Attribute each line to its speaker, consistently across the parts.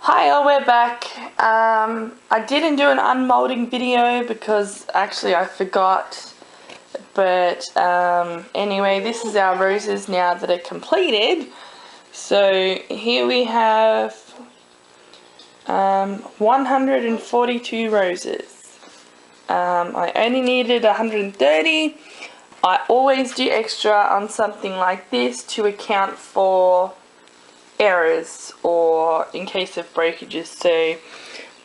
Speaker 1: Hi all, we're back. I didn't do an unmolding video because actually I forgot, but anyway, this is our roses now that are completed. So here we have 142 roses. I only needed 130. I always do extra on something like this to account for errors or in case of breakages. So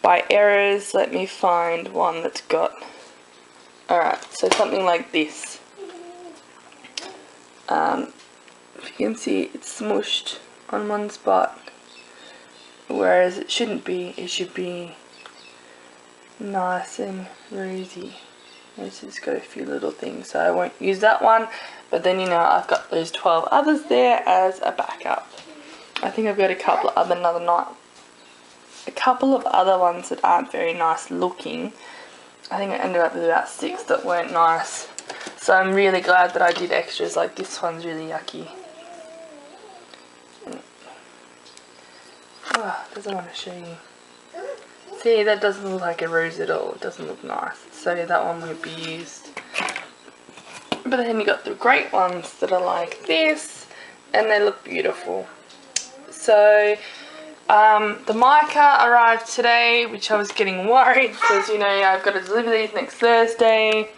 Speaker 1: by errors, let me find one that's got, alright, so something like this. If you can see, it's smushed on one spot, whereas it shouldn't be. It should be nice and rosy. It's just got a few little things, so I won't use that one, but then I've got those 12 others there as a backup. I think I've got a couple of other ones that aren't very nice looking. I think I ended up with about 6 that weren't nice. So I'm really glad that I did extras. Like this one's really yucky. Oh, doesn't want to show you. See, that doesn't look like a rose at all. It doesn't look nice. So that one won't be used. But then you got the great ones that are like this, and they look beautiful. So the mica arrived today, which I was getting worried because I've got to deliver these next Thursday,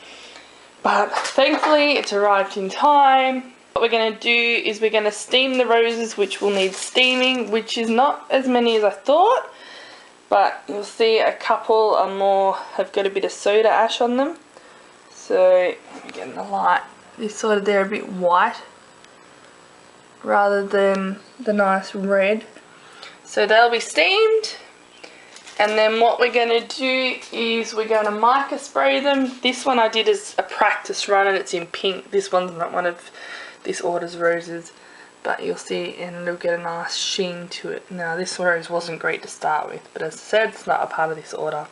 Speaker 1: but thankfully it's arrived in time. What we're going to do is we're going to steam the roses, which will need steaming, which is not as many as I thought, but you'll see a couple are more, have got a bit of soda ash on them. So let me get in the light. This sort of, they're a bit white rather than the nice red. So they'll be steamed, and then what we're going to do is we're going to mica spray them. This one I did as a practice run and it's in pink. This one's not one of this order's roses, but you'll see, and it'll get a nice sheen to it. Now this rose wasn't great to start with, but as I said, it's not a part of this order.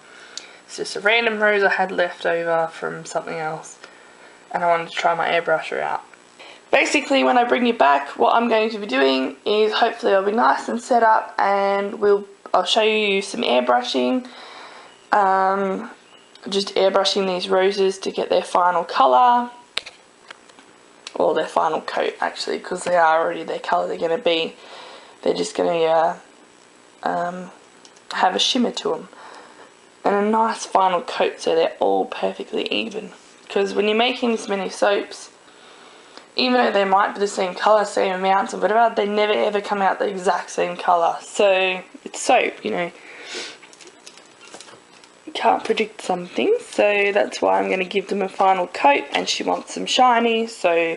Speaker 1: It's just a random rose I had left over from something else, and I wanted to try my airbrusher out. Basically, when I bring you back, what I'm going to be doing is hopefully I'll be nice and set up, and I'll show you some airbrushing. Just airbrushing these roses to get their final colour, or their final coat actually, because they are already their colour they're going to be. They're just going to have a shimmer to them and a nice final coat, so they're all perfectly even. Because when you're making this many soaps, even though they might be the same colour, same amounts or whatever, they never ever come out the exact same colour. So it's soap, you can't predict something. So that's why I'm going to give them a final coat, and she wants them shiny, so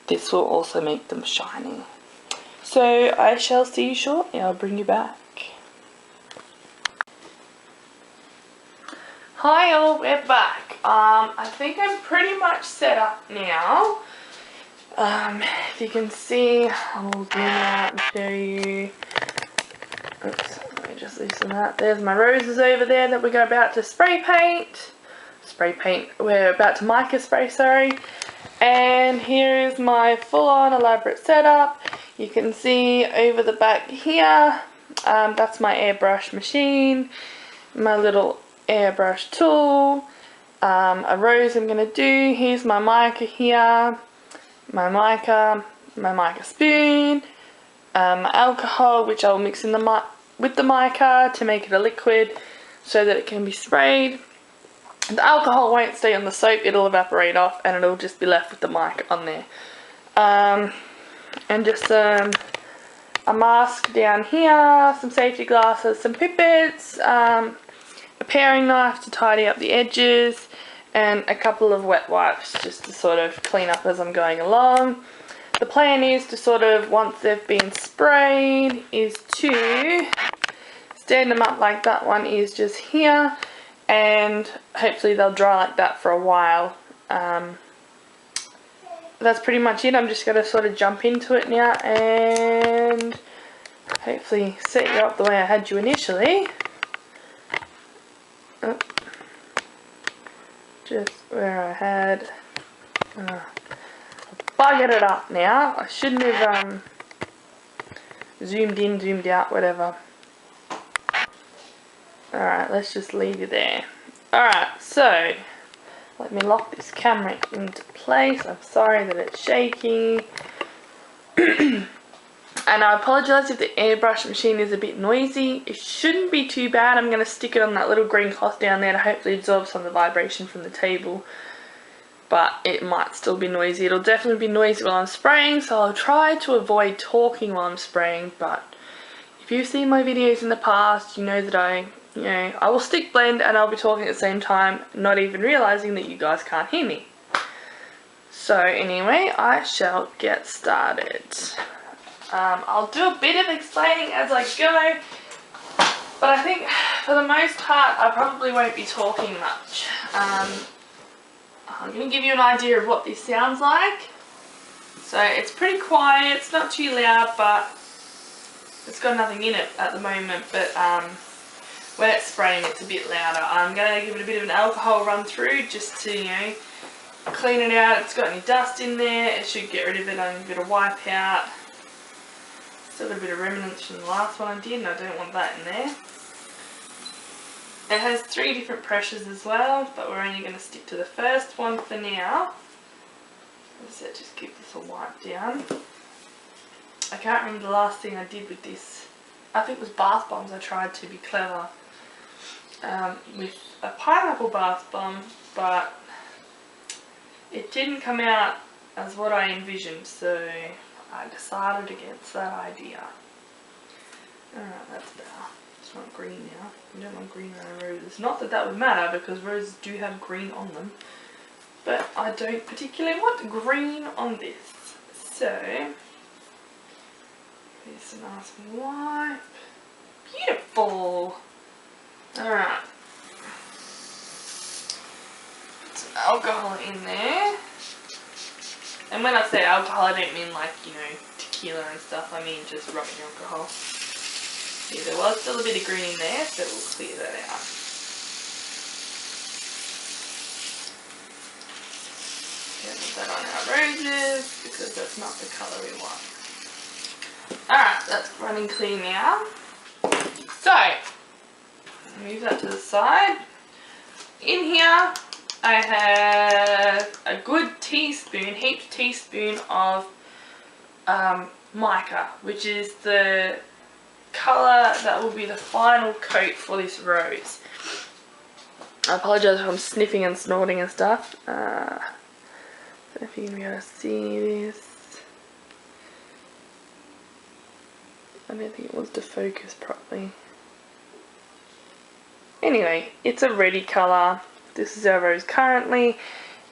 Speaker 1: this will also make them shiny. So I shall see you shortly. I'll bring you back. Hi all, we're back. I think I'm pretty much set up now. If you can see, I'll zoom out and show you. Oops, let me just loosen that. There's my roses over there that we're about to spray paint. We're about to mica spray, sorry. And here is my full-on elaborate setup. You can see over the back here, that's my airbrush machine, my little airbrush tool, a rose I'm going to do. Here's my mica here. My mica spoon, alcohol, which I'll mix in with the mica to make it a liquid so that it can be sprayed. The alcohol won't stay on the soap, it'll evaporate off and it'll just be left with the mica on there. And just a mask down here, some safety glasses, some pipettes, a paring knife to tidy up the edges, and a couple of wet wipes just to sort of clean up as I'm going along. The plan is to sort of, once they've been sprayed, is to stand them up like that one is just here, and hopefully they'll dry like that for a while. That's pretty much it. I'm just going to sort of jump into it now and hopefully set you up the way I had you initially. Oh. Just where I had buggered it up now. I shouldn't have zoomed in, zoomed out, whatever. Alright, let's just leave you there. Alright, so let me lock this camera into place. I'm sorry that it's shaky. And I apologise if the airbrush machine is a bit noisy. It shouldn't be too bad. I'm going to stick it on that little green cloth down there to hopefully absorb some of the vibration from the table. But it might still be noisy. It'll definitely be noisy while I'm spraying, so I'll try to avoid talking while I'm spraying. But if you've seen my videos in the past, you know that I will stick blend and I'll be talking at the same time, not even realising that you guys can't hear me. So anyway, I shall get started. I'll do a bit of explaining as I go, but I think for the most part I probably won't be talking much. I'm going to give you an idea of what this sounds like. So it's pretty quiet, it's not too loud, but it's got nothing in it at the moment, but when it's spraying it's a bit louder. I'm going to give it a bit of an alcohol run through just to, clean it out. If it's got any dust in there, it should get rid of it. I'm going to wipe out. Still got a bit of remnants from the last one I did, and I don't want that in there. It has 3 different pressures as well, but we're only going to stick to the first one for now. As I said, just keep this all wiped down. I can't remember the last thing I did with this. I think it was bath bombs. I tried to be clever with a pineapple bath bomb, but it didn't come out as what I envisioned, so I decided against that idea. Alright, that's better. It's not green now. We don't want green on our roses. Not that that would matter, because roses do have green on them. But I don't particularly want green on this. So, here's a nice wipe. Beautiful! Alright. Put some alcohol in there. And when I say alcohol, I don't mean like, tequila and stuff. I mean just rubbing alcohol. See, there was still a bit of green in there, so we'll clear that out. Put that on our roses, because that's not the colour we want. Alright, that's running clear now. So, move that to the side. In here, I have a good teaspoon, heaped teaspoon of mica, which is the colour that will be the final coat for this rose. I apologise if I'm sniffing and snorting and stuff. I don't know if you can be able to see this. I don't think it wants to focus properly. Anyway, it's a reddy colour. This is our rose currently,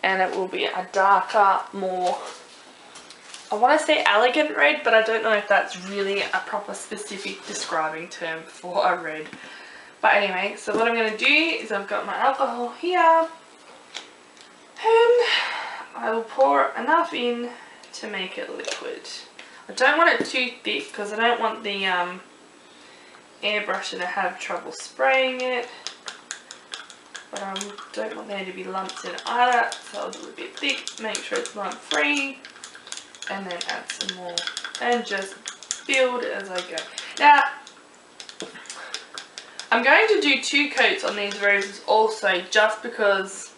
Speaker 1: and it will be a darker, more, I want to say elegant red, but I don't know if that's really a proper specific describing term for a red. But anyway, so what I'm going to do is I've got my alcohol here, and I will pour enough in to make it liquid. I don't want it too thick because I don't want the airbrusher to have trouble spraying it. But I don't want there to be lumps in it either, so I'll do a bit thick, make sure it's lump free, and then add some more, and just build as I go. Now, I'm going to do 2 coats on these roses also, just because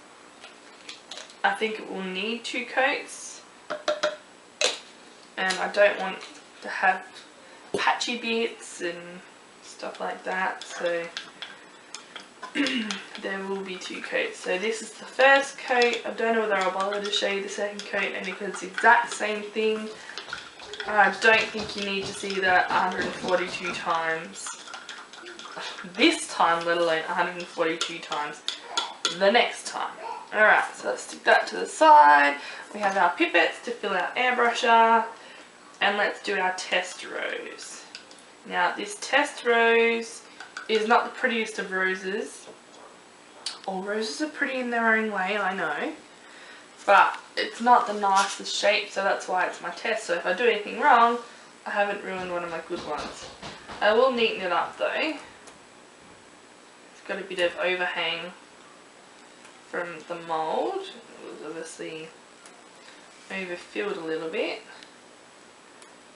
Speaker 1: I think it will need 2 coats, and I don't want to have patchy bits and stuff like that, so there will be 2 coats. So this is the first coat. I don't know whether I'll bother to show you the second coat, only because it's the exact same thing. I don't think you need to see that 142 times this time, let alone 142 times the next time. Alright, so let's stick that to the side. We have our pipettes to fill our airbrusher, and let's do our test rose. Now this test rose is not the prettiest of roses. All roses are pretty in their own way, I know, but it's not the nicest shape, so that's why it's my test. So if I do anything wrong, I haven't ruined one of my good ones. I will neaten it up though. It's got a bit of overhang from the mould. It was obviously overfilled a little bit.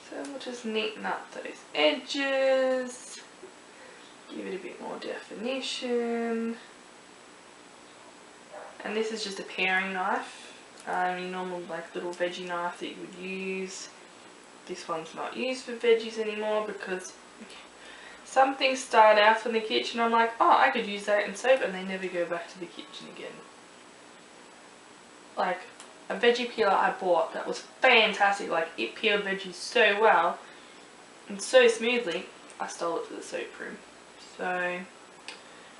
Speaker 1: So we'll just neaten up those edges. give it a bit more definition. And this is just a paring knife, your normal like little veggie knife that you would use. This one's not used for veggies anymore because some things start out in the kitchen, I'm like, oh, I could use that in soap, and they never go back to the kitchen again. Like a veggie peeler I bought that was fantastic, like it peeled veggies so well and so smoothly, I stole it for the soap room. So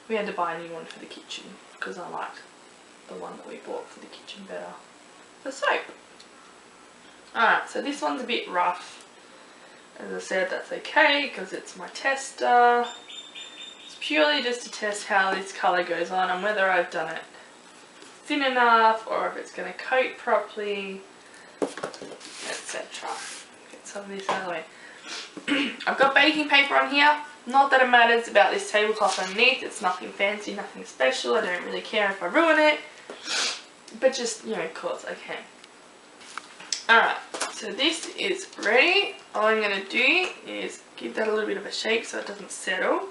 Speaker 1: we had to buy a new one for the kitchen because I liked the one that we bought for the kitchen better for soap. Alright, so this one's a bit rough. As I said, that's okay because it's my tester. It's purely just to test how this colour goes on and whether I've done it thin enough or if it's going to coat properly, etc. Get some of this out of the way. I've got baking paper on here. Not that it matters about this tablecloth underneath. It's nothing fancy, nothing special. I don't really care if I ruin it. But just, you know, cause I can. Alright, so this is ready. All I'm going to do is give that a little bit of a shake so it doesn't settle.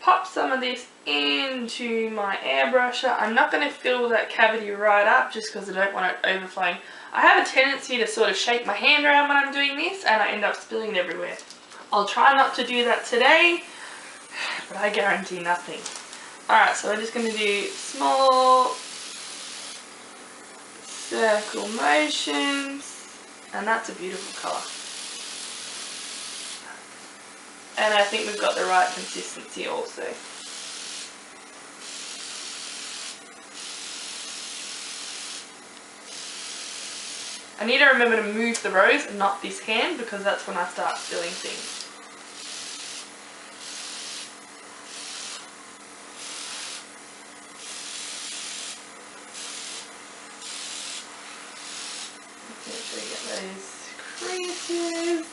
Speaker 1: Pop some of this into my airbrusher. I'm not going to fill that cavity right up just because I don't want it overflowing. I have a tendency to sort of shake my hand around when I'm doing this and I end up spilling it everywhere. I'll try not to do that today, but I guarantee nothing. Alright, so we're just going to do small circle motions, and that's a beautiful colour. And I think we've got the right consistency also. I need to remember to move the rose and not this hand because that's when I start spilling things. Make sure you get those creases.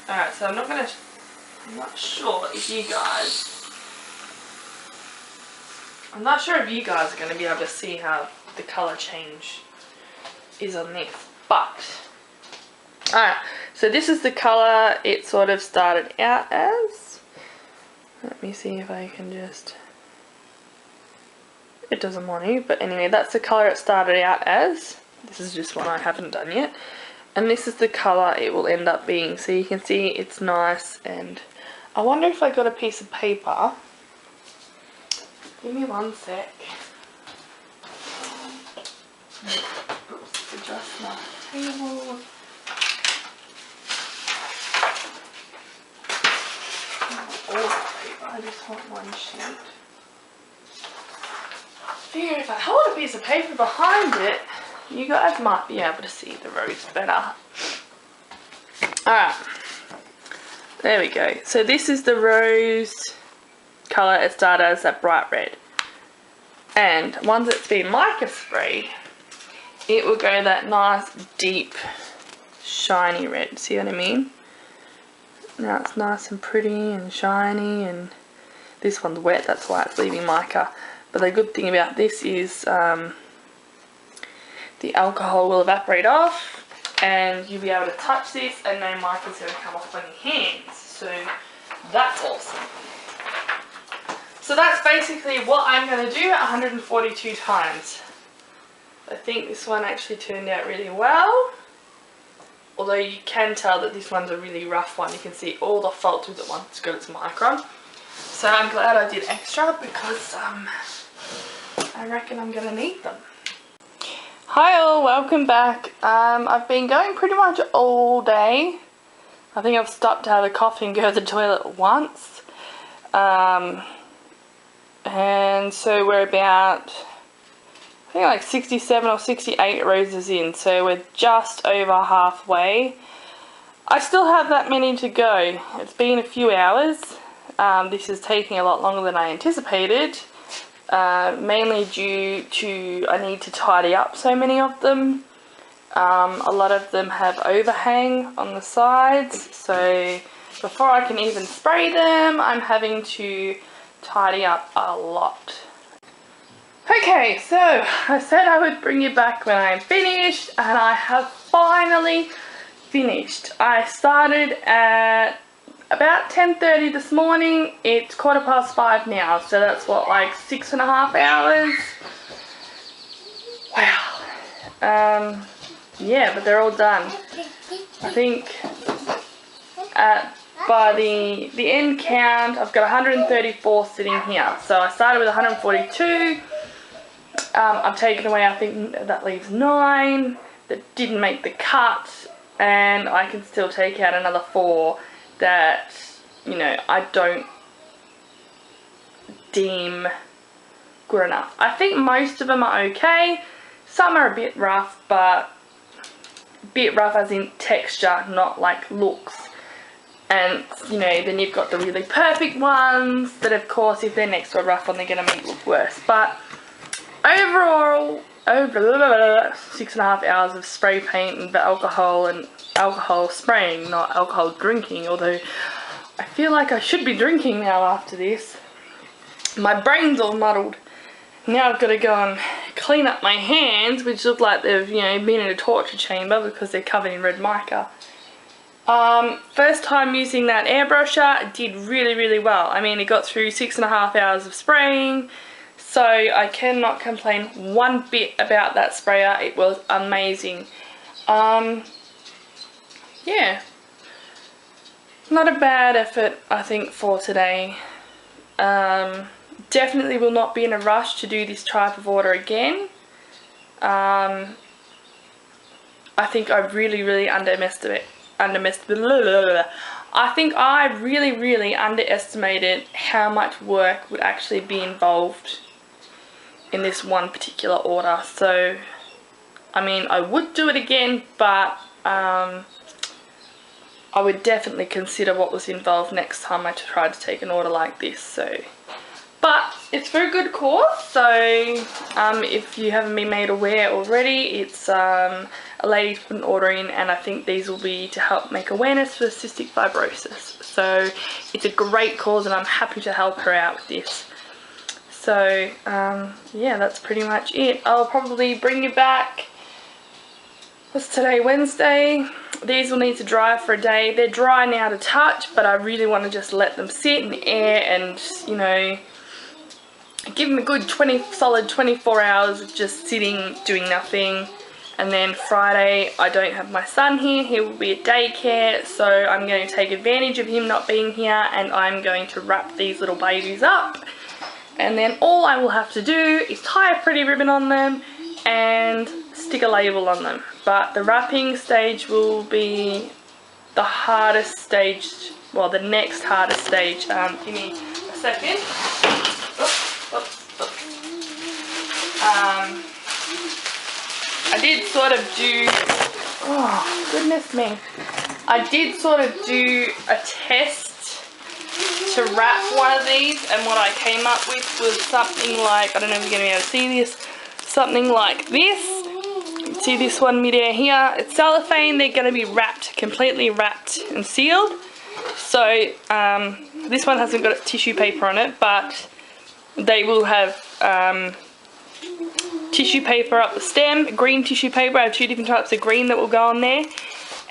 Speaker 1: Alright, so I'm not sure if you guys are going to be able to see how the colour change is on this, but alright, so this is the colour it sort of started out as. Let me see if I can just, it doesn't want to, but anyway, that's the colour it started out as. This is just one I haven't done yet. And this is the colour it will end up being. So you can see it's nice, and I wonder if I got a piece of paper. Give me one sec. Oops, adjust my table. All the paper, I just want one sheet. Figure if I hold a piece of paper behind it, you guys might be able to see the rose better. Alright, there we go. So this is the rose colour. It started as that bright red. And once it's been mica sprayed, it will go that nice, deep, shiny red. See what I mean? Now it's nice and pretty and shiny, and this one's wet, that's why it's leaving mica. But the good thing about this is the alcohol will evaporate off and you'll be able to touch this and no mica's going to come off on your hands. So that's awesome. So that's basically what I'm going to do 142 times. I think this one actually turned out really well. Although you can tell that this one's a really rough one. You can see all the faults with it once it's got its micron. So I'm glad I did extra because I reckon I'm going to need them. Hi all, welcome back. I've been going pretty much all day. I think I've stopped to have a coffee and go to the toilet once. And so we're about, I think like 67 or 68 roses in, so we're just over halfway. I still have that many to go. It's been a few hours. This is taking a lot longer than I anticipated. Mainly due to I need to tidy up so many of them. A lot of them have overhang on the sides, so before I can even spray them I'm having to tidy up a lot. Okay, so I said I would bring you back when I'm finished, and I have finally finished. I started at about 10:30 this morning. It's 5:15 now, so that's what, like 6.5 hours. Wow. Yeah, but they're all done. I think by the end count, I've got 134 sitting here. So I started with 142. I've taken away, I think that leaves 9 that didn't make the cut, and I can still take out another 4 that, you know, I don't deem good enough. I think most of them are okay. Some are a bit rough, but a bit rough as in texture, not like looks. And, you know, then you've got the really perfect ones that, of course, if they're next to a rough one, they're going to make it look worse. But overall, over 6.5 hours of spray paint and alcohol spraying, not alcohol drinking, although I feel like I should be drinking now after this. My brain's all muddled. Now I've got to go and clean up my hands, which look like they've, you know, been in a torture chamber because they're covered in red mica. First time using that airbrusher, it did really well. I mean, it got through 6.5 hours of spraying, so I cannot complain one bit about that sprayer. It was amazing. Yeah, not a bad effort, I think, for today. Definitely will not be in a rush to do this type of order again. I think I really underestimated. I think I really underestimated how much work would actually be involved in this one particular order. So, I mean, I would do it again, but I would definitely consider what was involved next time I tried to take an order like this. So, but it's for a good cause. So if you haven't been made aware already, it's a lady put an order in, and I think these will be to help make awareness for cystic fibrosis. So it's a great cause, and I'm happy to help her out with this. So yeah, that's pretty much it. I'll probably bring you back. What's today? Wednesday. These will need to dry for a day. They're dry now to touch, but I really want to just let them sit in the air and, you know, give them a good solid 24 hours of just sitting, doing nothing. And then Friday, I don't have my son here. He will be at daycare, so I'm going to take advantage of him not being here, and I'm going to wrap these little babies up. And then all I will have to do is tie a pretty ribbon on them and stick a label on them. But the wrapping stage will be the hardest stage, well, the next hardest stage. Give me a second. I did sort of do, oh goodness me, I did sort of do a test to wrap one of these, and what I came up with was something like, I don't know if you're going to be able to see this, something like this. See this one mid-air here, it's cellophane. They're going to be wrapped, completely wrapped and sealed. So this one hasn't got tissue paper on it, but they will have tissue paper up the stem, green tissue paper. I have 2 different types of green that will go on there,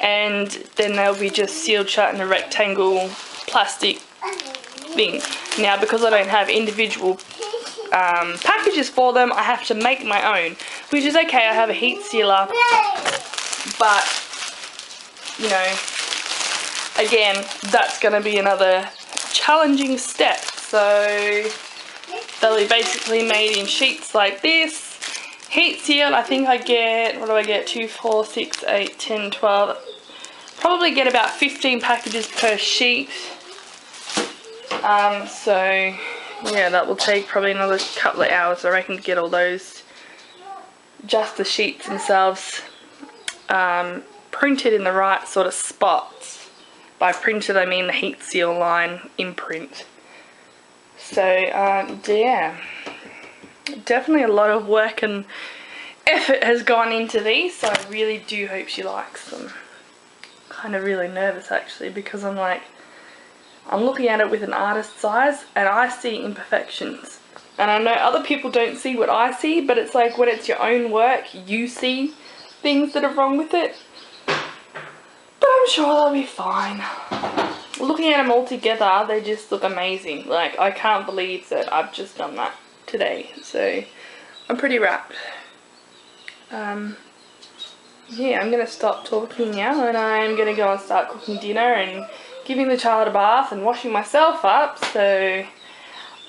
Speaker 1: and then they'll be just sealed shut in a rectangle plastic thing. Now, because I don't have individual packages for them, I have to make my own, which is okay. I have a heat sealer, but, you know, again, that's going to be another challenging step. So they'll be basically made in sheets like this, heat sealed. I think I get, what do I get, 2, 4, 6, 8, 10, 12, probably get about 15 packages per sheet. So yeah, that will take probably another couple of hours, I reckon, to get all those, just the sheets themselves, printed in the right sort of spots. By printed, I mean the heat seal line imprint. So yeah, definitely a lot of work and effort has gone into these, so I really do hope she likes them. Kind of really nervous actually, because I'm like, I'm looking at it with an artist's eyes, and I see imperfections. And I know other people don't see what I see, but it's like when it's your own work, you see things that are wrong with it. I'm sure they'll be fine. Looking at them all together, they just look amazing. Like, I can't believe that I've just done that today. So, I'm pretty wrapped. Yeah, I'm going to stop talking now, and I'm going to go and start cooking dinner and giving the child a bath and washing myself up. So,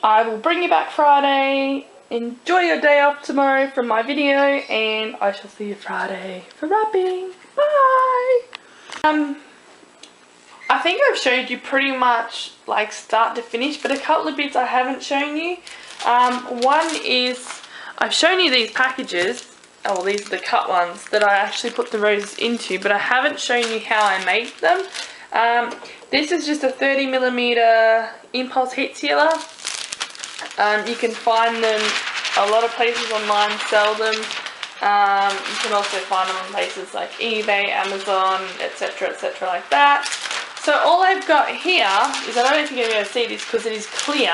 Speaker 1: I will bring you back Friday. Enjoy your day off tomorrow from my video, and I shall see you Friday for wrapping. Bye! I think I've showed you pretty much like start to finish, but a couple of bits I haven't shown you. One is I've shown you these packages. Oh, well, these are the cut ones that I actually put the roses into, but I haven't shown you how I make them. This is just a 30mm impulse heat sealer. You can find them a lot of places online, sell them. You can also find them on places like eBay, Amazon, etc, like that. So all I've got here is, I don't know if you're going to be able to see this because it is clear,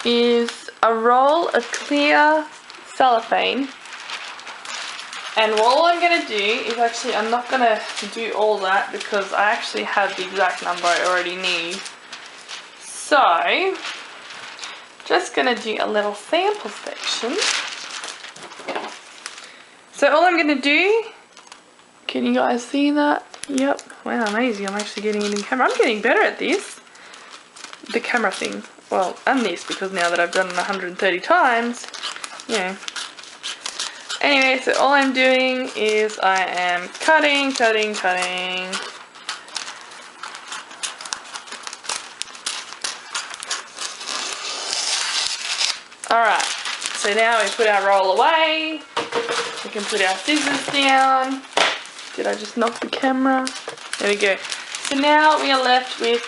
Speaker 1: is a roll of clear cellophane. And all I'm going to do is actually, I'm not going to do all that because I actually have the exact number I already need. So, just going to do a little sample section. So all I'm going to do, can you guys see that? Yep. Wow, amazing. I'm actually getting it in camera. I'm getting better at this. The camera thing. Well, and this, because now that I've done it 130 times, you know. Anyway, so all I'm doing is I am cutting. Alright, so now we put our roll away. We can put our scissors down. Did I just knock the camera? There we go. So now we are left with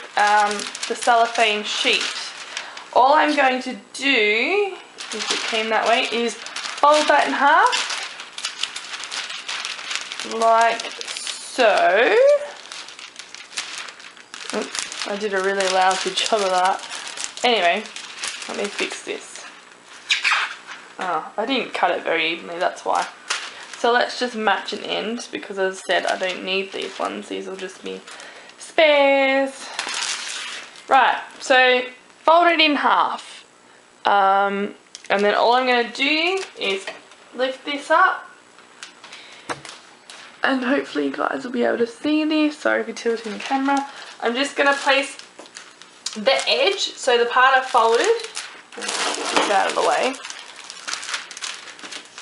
Speaker 1: the cellophane sheet. All I'm going to do, if it came that way, is fold that in half. Like so. Oops, I did a really lousy job of that. Anyway, let me fix this. Oh, I didn't cut it very evenly, that's why. So let's just match an end, because as I said, I don't need these ones. These will just be spares. Right, so fold it in half. And then all I'm going to do is lift this up. And hopefully you guys will be able to see this. Sorry for tilting the camera. I'm just going to place the edge, so the part I folded, get this out of the way.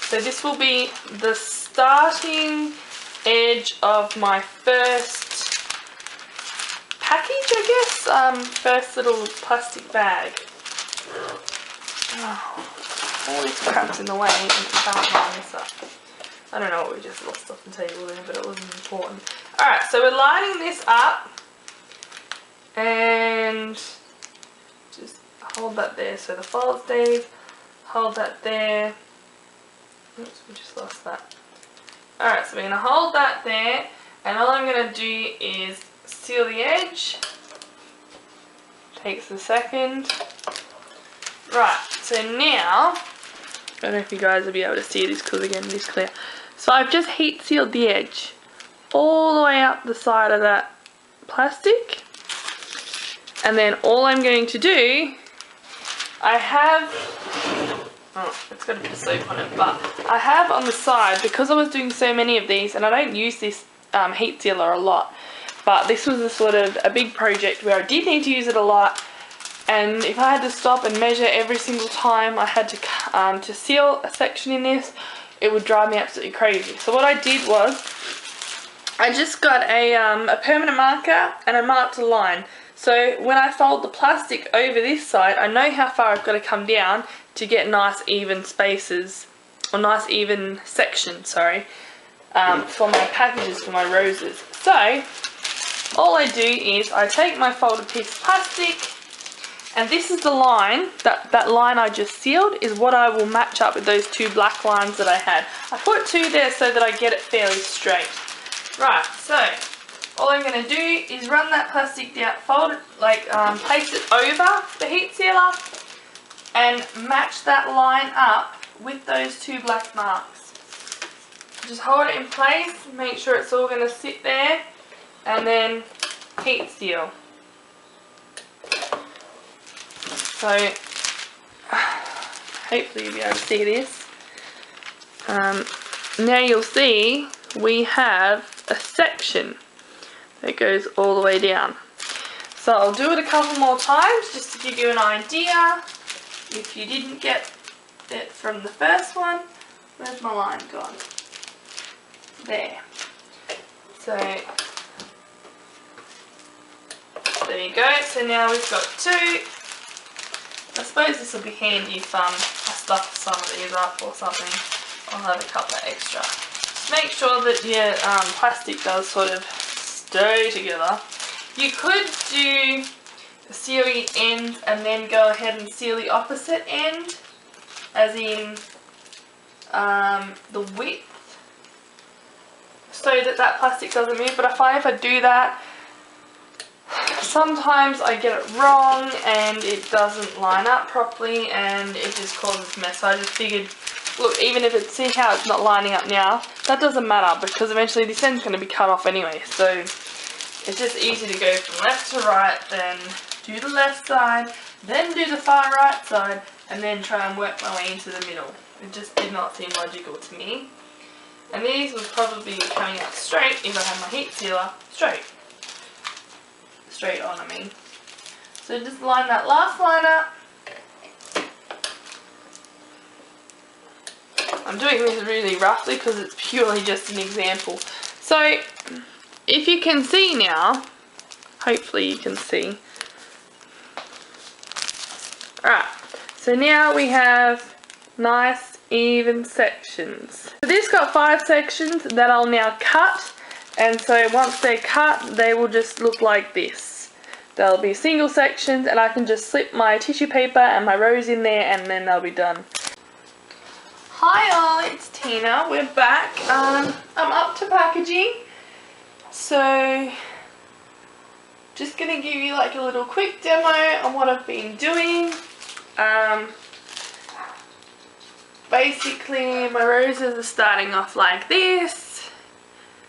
Speaker 1: So this will be the starting edge of my first package, I guess. First little plastic bag. Oh, all this crap's in the way and I can't line this up. I don't know what we just lost off the table there, but it wasn't important. Alright, so we're lining this up and just hold that there so the fold stays. Hold that there. Oops, we just lost that. Alright, so we're going to hold that there, and all I'm going to do is seal the edge. Takes a second. Right, so now, I don't know if you guys will be able to see this because again it is clear. So I've just heat sealed the edge all the way up the side of that plastic. And then all I'm going to do, I have, oh, it's got a bit of soap on it, but I have on the side, because I was doing so many of these, and I don't use this heat sealer a lot, but this was a sort of a big project where I did need to use it a lot, and if I had to stop and measure every single time I had to seal a section in this, it would drive me absolutely crazy. So what I did was, I just got a permanent marker and I marked a line. So when I fold the plastic over this side, I know how far I've got to come down to get nice even spaces, or nice even sections, sorry, for my packages, for my roses. So all I do is I take my folded piece of plastic, and this is the line, that line I just sealed is what I will match up with those two black lines that I had. I put two there so that I get it fairly straight. Right, so all I'm going to do is run that plastic down, fold it, like place it over the heat sealer and match that line up with those two black marks. just hold it in place, make sure it's all going to sit there, and then heat seal. So hopefully you'll be able to see this. Now you'll see we have a section that goes all the way down. So I'll do it a couple more times just to give you an idea if you didn't get it from the first one. Where's my line gone? There. So there you go. So now we've got two. I suppose this will be handy if I stuff some of these up or something. I'll have a couple of extra. Make sure that your plastic does sort of stay together. You could do seal the end and then go ahead and seal the opposite end, as in the width, so that that plastic doesn't move. But if I ever do that, sometimes I get it wrong and it doesn't line up properly and it just causes mess. So I just figured, look, even if see how it's not lining up now, that doesn't matter because eventually this end's going to be cut off anyway. So it's just easy to go from left to right, then do the left side, then do the far right side, and then try and work my way into the middle. It just did not seem logical to me. And these would probably be coming out straight if I had my heat sealer straight on, I mean. So just line that last line up. I'm doing this really roughly because it's purely just an example. So if you can see now, hopefully you can see. Alright, so now we have nice even sections. So this got 5 sections that I'll now cut, and so once they're cut they will just look like this. They'll be single sections and I can just slip my tissue paper and my rose in there and then they'll be done. Hi all, it's Tina, we're back. I'm up to packaging, so just gonna give you like a little quick demo on what I've been doing. Basically my roses are starting off like this.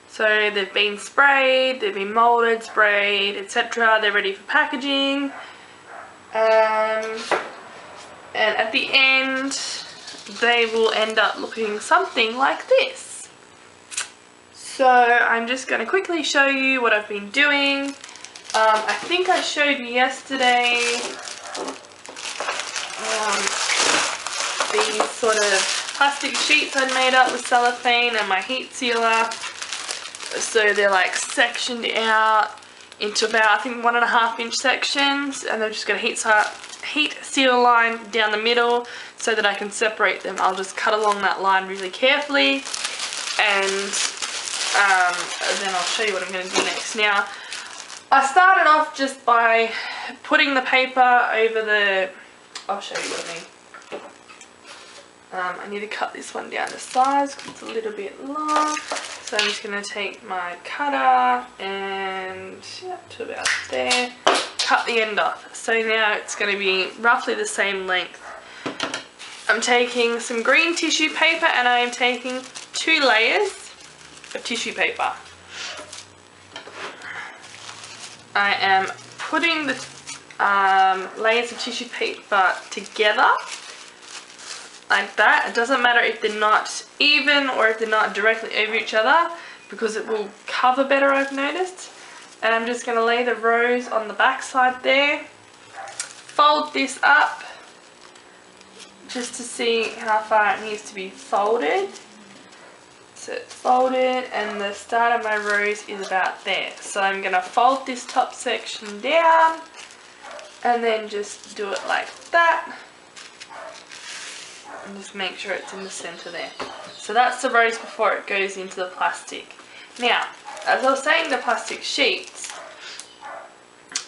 Speaker 1: So they've been sprayed, they've been moulded, sprayed, etc. They're ready for packaging. And at the end they will end up looking something like this. So I'm just going to quickly show you what I've been doing. I think I showed you yesterday these sort of plastic sheets I'd made up with cellophane and my heat sealer. So they're like sectioned out into about, I think, 1.5 inch sections, and they're just going to heat seal line down the middle so that I can separate them. I'll just cut along that line really carefully, and then I'll show you what I'm going to do next. Now, I started off just by putting the paper over the, I'll show you what I mean. I need to cut this one down to size because it's a little bit long. So I'm just going to take my cutter and, yeah, to about there, cut the end off. So now it's going to be roughly the same length. I'm taking some green tissue paper and I'm taking 2 layers of tissue paper. I am putting the layers of tissue paper together like that. It doesn't matter if they're not even or if they're not directly over each other because it will cover better, I've noticed. And I'm just going to lay the rose on the back side there, fold this up just to see how far it needs to be folded. So it's folded and the start of my rose is about there. So I'm going to fold this top section down and then just do it like that. And just make sure it's in the center there. So that's the rose before it goes into the plastic. Now, as I was saying, the plastic sheets,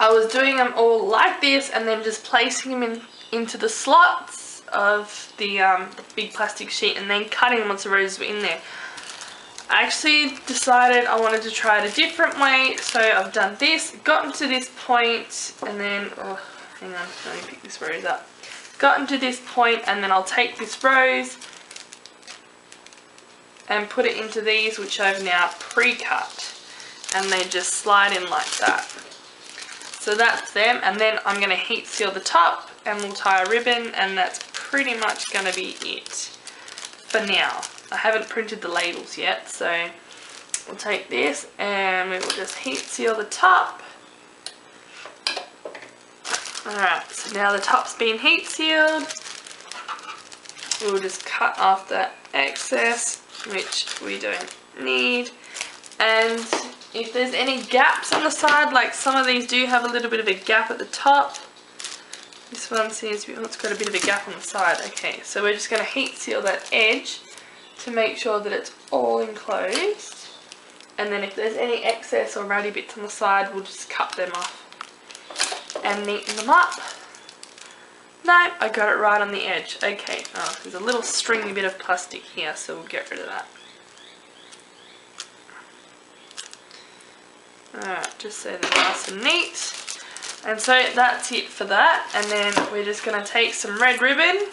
Speaker 1: I was doing them all like this and then just placing them into the slots of the big plastic sheet and then cutting them once the roses were in there. I actually decided I wanted to try it a different way, so I've done this, gotten to this point, and then, oh, hang on, let me pick this rose up. Gotten to this point and then I'll take this rose and put it into these, which I've now pre-cut, and they just slide in like that. So that's them, and then I'm going to heat seal the top and we'll tie a ribbon, and that's pretty much going to be it for now. I haven't printed the labels yet, so we'll take this and we will just heat seal the top. Alright, so now the top's been heat sealed. We'll just cut off that excess, which we don't need. And if there's any gaps on the side, like some of these do have a little bit of a gap at the top. This one seems to be, oh, it's got a bit of a gap on the side. Okay, so we're just going to heat seal that edge to make sure that it's all enclosed. And then if there's any excess or ratty bits on the side, we'll just cut them off and neaten them up. No, I got it right on the edge. Okay, oh, there's a little stringy bit of plastic here, so we'll get rid of that. Alright, just so they're nice and neat. And so that's it for that. And then we're just going to take some red ribbon.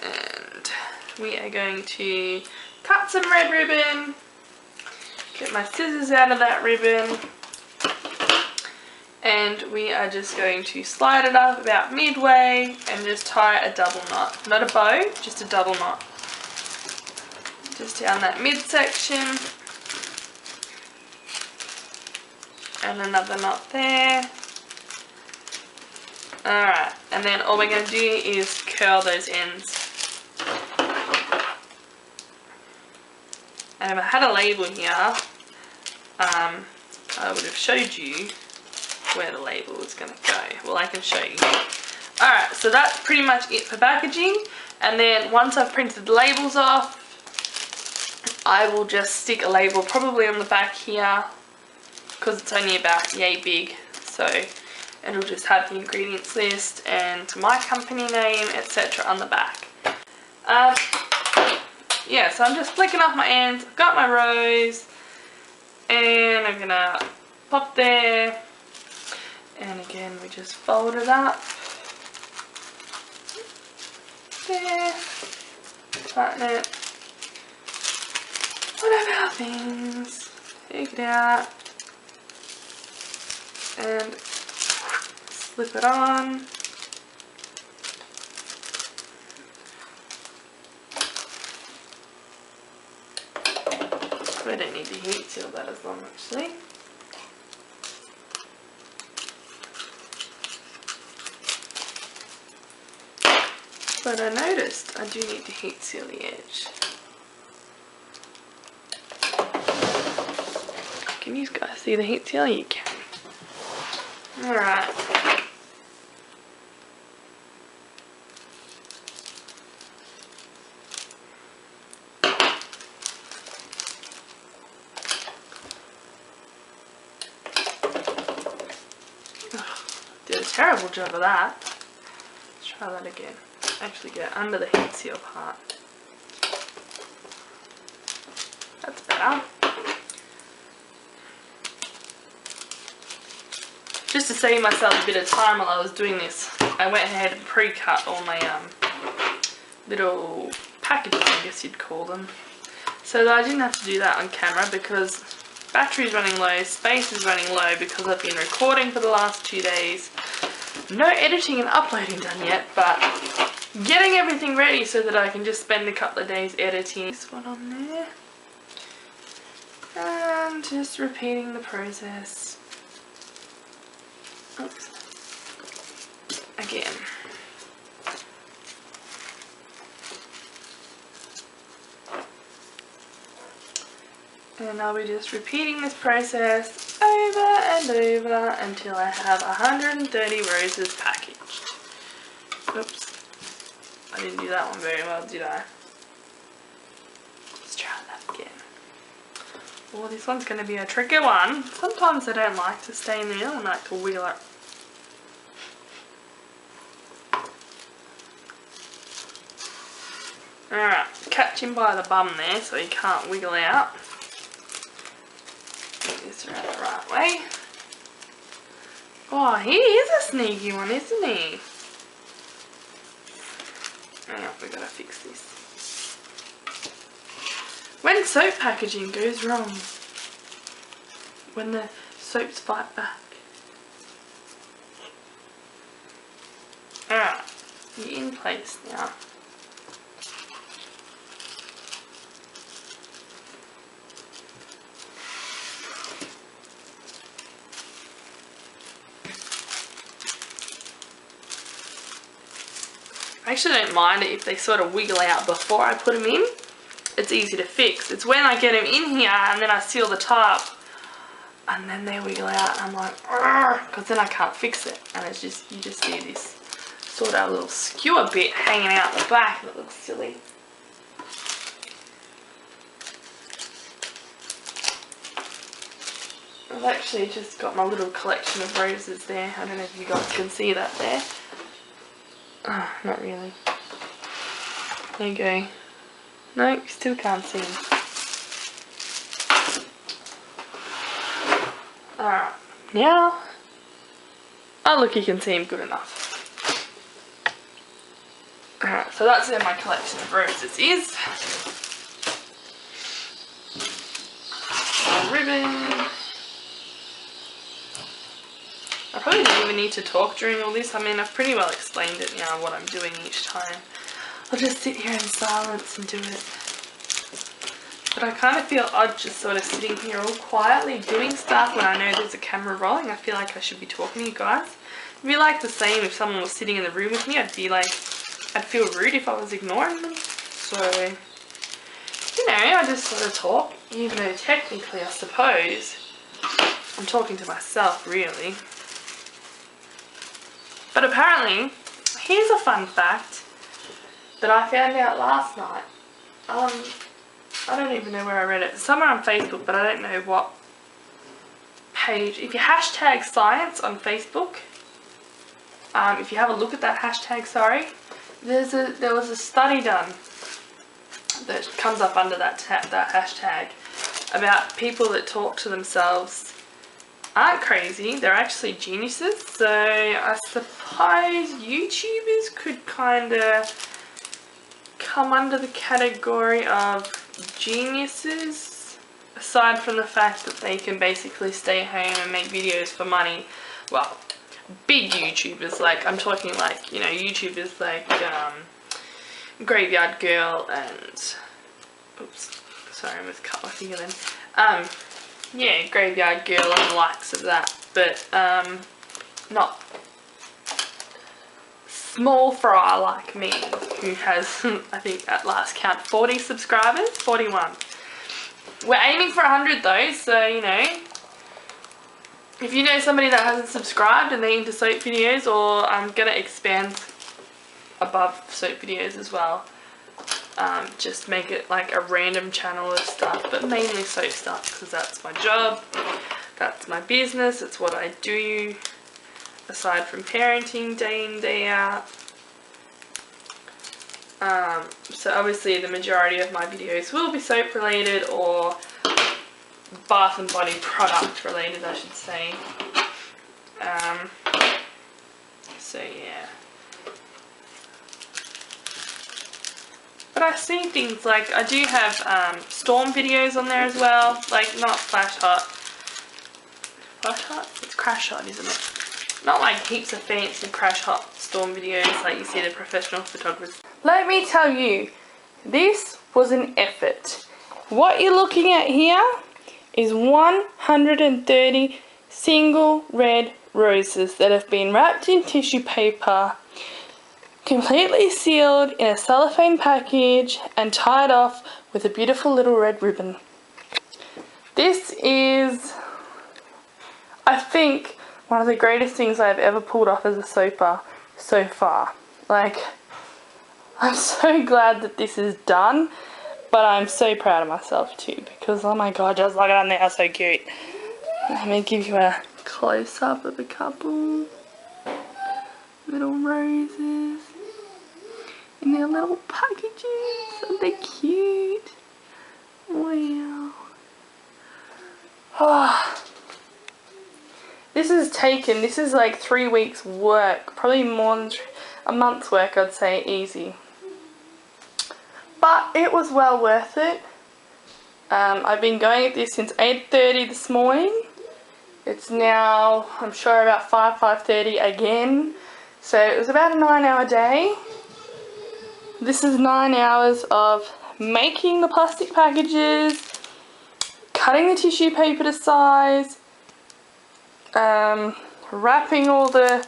Speaker 1: And we are going to cut some red ribbon. Get my scissors out of that ribbon. And we are just going to slide it up about midway and just tie a double knot. Not a bow, just a double knot. Just down that midsection. And another knot there. Alright, and then all we're going to do is curl those ends. And if I had a label here, I would have showed you where the label is going to go. Well, I can show you. Alright, so that's pretty much it for packaging. And then once I've printed the labels off, I will just stick a label probably on the back here, because it's only about yay big, so it'll just have the ingredients list and my company name, etc. on the back. Yeah, so I'm just flicking off my ends. I've got my rose, and I'm gonna pop there, and again we just fold it up there, tighten it, one of our things, take it out, and slip it on. We don't need to heat seal that as long, actually. But I noticed I do need to heat seal the edge. Can you guys see the heat seal? You can. Alright. Did a terrible job of that. Let's try that again. Actually get under the heat seal part. That's better. Just to save myself a bit of time while I was doing this, I went ahead and pre-cut all my little packages, I guess you'd call them, so that I didn't have to do that on camera, because battery's running low, space is running low because I've been recording for the last 2 days. No editing and uploading done yet, but getting everything ready so that I can just spend a couple of days editing. This one on there. And just repeating the process. Oops. Again. And I'll be just repeating this process over and over until I have 130 roses packaged. Oops. I didn't do that one very well, did I? Let's try that again. Oh, this one's going to be a tricky one. Sometimes I don't like to stay in the middle, I like to wiggle it. Alright, catch him by the bum there so he can't wiggle out. Get this around the right way. Oh, he is a sneaky one, isn't he? Hang on, we've got to fix this. When soap packaging goes wrong. When the soaps fight back. Alright, you're in place now. I actually don't mind it if they sort of wiggle out before I put them in. It's easy to fix. It's when I get them in here and then I seal the top and then they wiggle out and I'm like, because then I can't fix it. And it's just, you just see this sort of little skewer bit hanging out the back and it looks silly. I've actually just got my little collection of roses there. I don't know if you guys can see that there. Oh, not really. There you go. No, you still can't see them. Alright, now. Oh look, you can see them good enough. Alright, so that's where my collection of roses is. A ribbon. I probably don't even need to talk during all this. I mean, I've pretty well explained it now, what I'm doing each time. I'll just sit here in silence and do it. But I kind of feel odd just sort of sitting here all quietly doing stuff when I know there's a camera rolling. I feel like I should be talking to you guys. It'd be like the same if someone was sitting in the room with me. I'd feel rude if I was ignoring them. So, you know, I just sort of talk, even though technically, I suppose, I'm talking to myself, really. But apparently, here's a fun fact that I found out last night. I don't even know where I read it. Somewhere on Facebook, but I don't know what page. If you hashtag science on Facebook, if you have a look at that hashtag, sorry, there was a study done that comes up under that hashtag about people that talk to themselves aren't crazy, they're actually geniuses. So I suppose YouTubers could kind of come under the category of geniuses, aside from the fact that they can basically stay home and make videos for money. Well, big YouTubers, like I'm talking like, you know, YouTubers like Graveyard Girl and oops, sorry, I almost cut my finger then. Yeah, Graveyard Girl and the likes of that, but not small fry like me, who has, I think at last count, 40 subscribers, 41. We're aiming for 100 though, so you know, if you know somebody that hasn't subscribed and they're into soap videos, or I'm gonna expand above soap videos as well. Just make it like a random channel of stuff, but mainly soap stuff, because that's my job, that's my business, it's what I do aside from parenting day in, day out. So obviously the majority of my videos will be soap related, or bath and body product related, I should say. So yeah. But I see things like, I do have storm videos on there as well, like not flash hot. Flash hot? It's crash hot, isn't it? Not like heaps of fancy crash hot storm videos like you see the professional photographers. Let me tell you, this was an effort. What you're looking at here is 130 single red roses that have been wrapped in tissue paper, completely sealed in a cellophane package and tied off with a beautiful little red ribbon. This is, I think, one of the greatest things I've ever pulled off as a soaper so far. Like, I'm so glad that this is done, but I'm so proud of myself too, because oh my god, just look at them, they are so cute. Let me give you a close-up of a couple little roses in their little packages. Aren't they cute? Wow. Oh. This is like 3 weeks work, probably more than a month's work, I'd say, easy. But it was well worth it. I've been going at this since 8:30 this morning. It's now, I'm sure, about 5:30 again. So it was about a 9-hour day. This is 9 hours of making the plastic packages, cutting the tissue paper to size, wrapping all the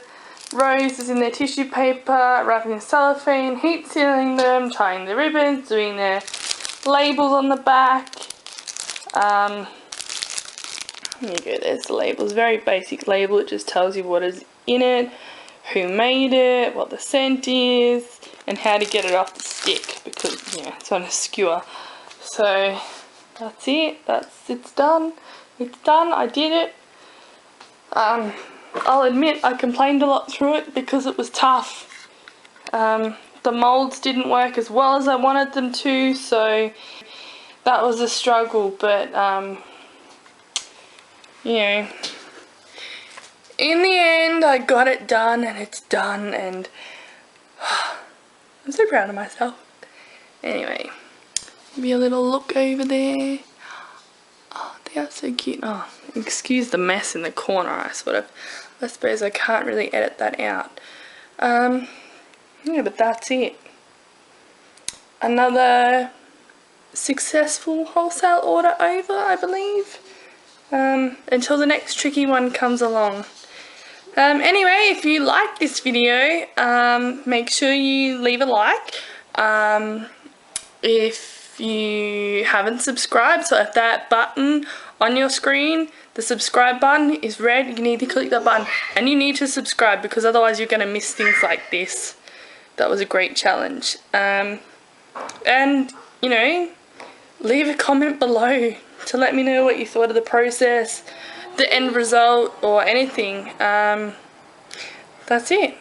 Speaker 1: roses in their tissue paper, wrapping in cellophane, heat sealing them, tying the ribbons, doing their labels on the back. Here you go, there's the labels. Very basic label. It just tells you what is in it, who made it, what the scent is, and how to get it off the stick, because, you know, it's on a skewer. So that's it. It's done. It's done. I did it. I'll admit I complained a lot through it because it was tough. The molds didn't work as well as I wanted them to, so that was a struggle, but you know, in the end I got it done, and it's done, and I'm so proud of myself. Anyway, give me a little look over there. Oh, they are so cute. Oh, excuse the mess in the corner. I suppose I can't really edit that out. Yeah, but that's it. Another successful wholesale order over, I believe. Until the next tricky one comes along. Anyway, if you like this video, make sure you leave a like. If you haven't subscribed, so if that button on your screen, the subscribe button, is red, you need to click that button, and you need to subscribe, because otherwise you're going to miss things like this. That was a great challenge. And, you know, leave a comment below to let me know what you thought of the process, the end result, or anything. That's it.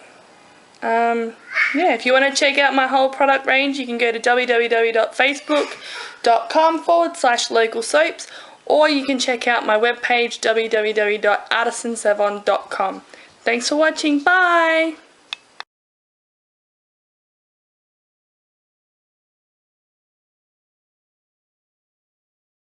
Speaker 1: Yeah, if you want to check out my whole product range, you can go to www.facebook.com/local soaps, or you can check out my webpage, www.artisansavon.com. Thanks for watching. Bye!